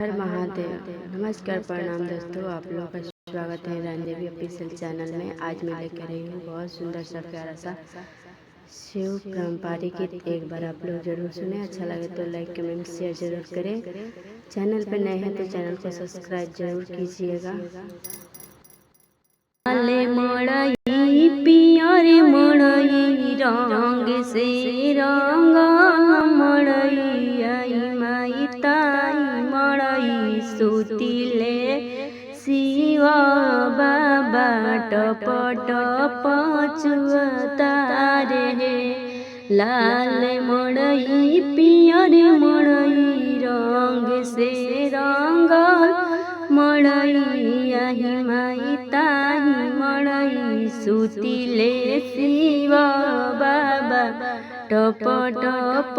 हर महादेव। नमस्कार, प्रणाम दोस्तों, आप लोगों का स्वागत है रंजबी ऑफिशियल चैनल में। आज मैं लेकर आई हूँ बहुत सुंदर सा प्यारा सा शिव पारंपरिक गीत। एक बार आप लोग जरूर सुने, अच्छा लगे तो लाइक कमेंट शेयर जरूर करें। चैनल पर नए हैं तो चैनल को सब्सक्राइब जरूर कीजिएगा। मड़ई पियर मड़ई रंग से रंगा मड़ई आई माई ताई मड़ई सुतिले शिव बाबा टप टप चुअतारे लाल मड़ई पियर मड़ई रंग से रंगा मड़ई आई माई ताई मड़ई सुतिले शिव बाबा टप टप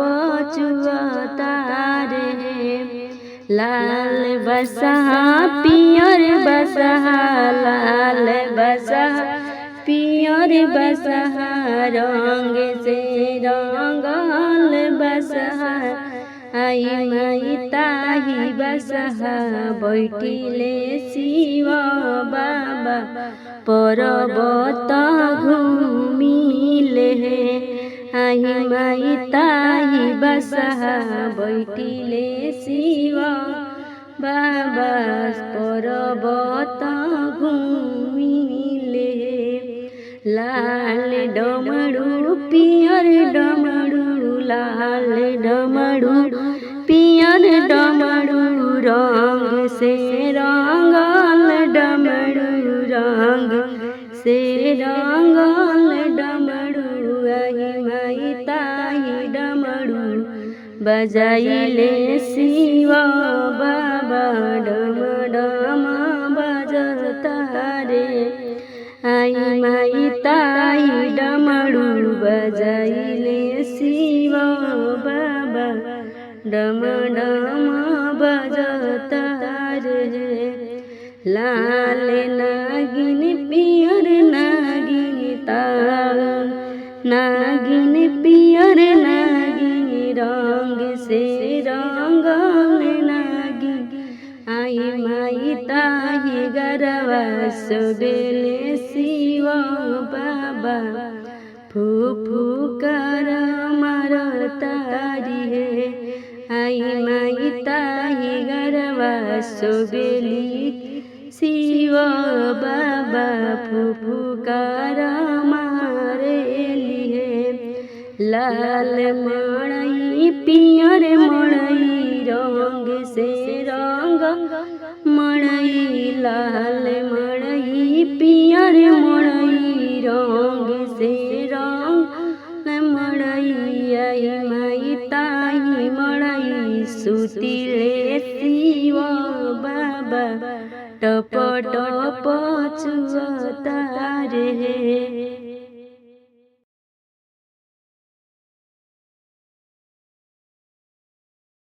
चुअतारे लाल बसहा पियर बसहा लाल बसहा पियर बसहा रंग से रंगल बसहा आई माई ताही बसहा बैठिले शिव बाबा पर्वत घूमिले आई माई ताही बसहा बैठिले शिव बाबा पर्वत घूमिले लाल डमरू पियर डमरू लाल डमरू पियर डमरू रंग से रंगल डमरू रंग से रंगल डमरू आई माई ताई डमरू बजाइले शिव बाबा डम डम बजता रे आई माई ताई डमरू बजाइले शिव बाबा डम डम बजता रे लाल नागिन पियर नागिन ताल नागिन पियर नागिन रंग से रंगल नागिन आई माई ताही गरवा सोबेले शिव बाबा फूफू कर मरतारी है आई माई ताही गरवा सोबेली शिव बाबा फूफू कर मारेली है लाल मड़ई पियर मड़ई रंग से रंग मड़ई लाल मड़ई पियर मड़ई रंग से रंग मड़ई आई माई ताई मड़ई सुतिले शिव बाबा टप टप चुअतारे।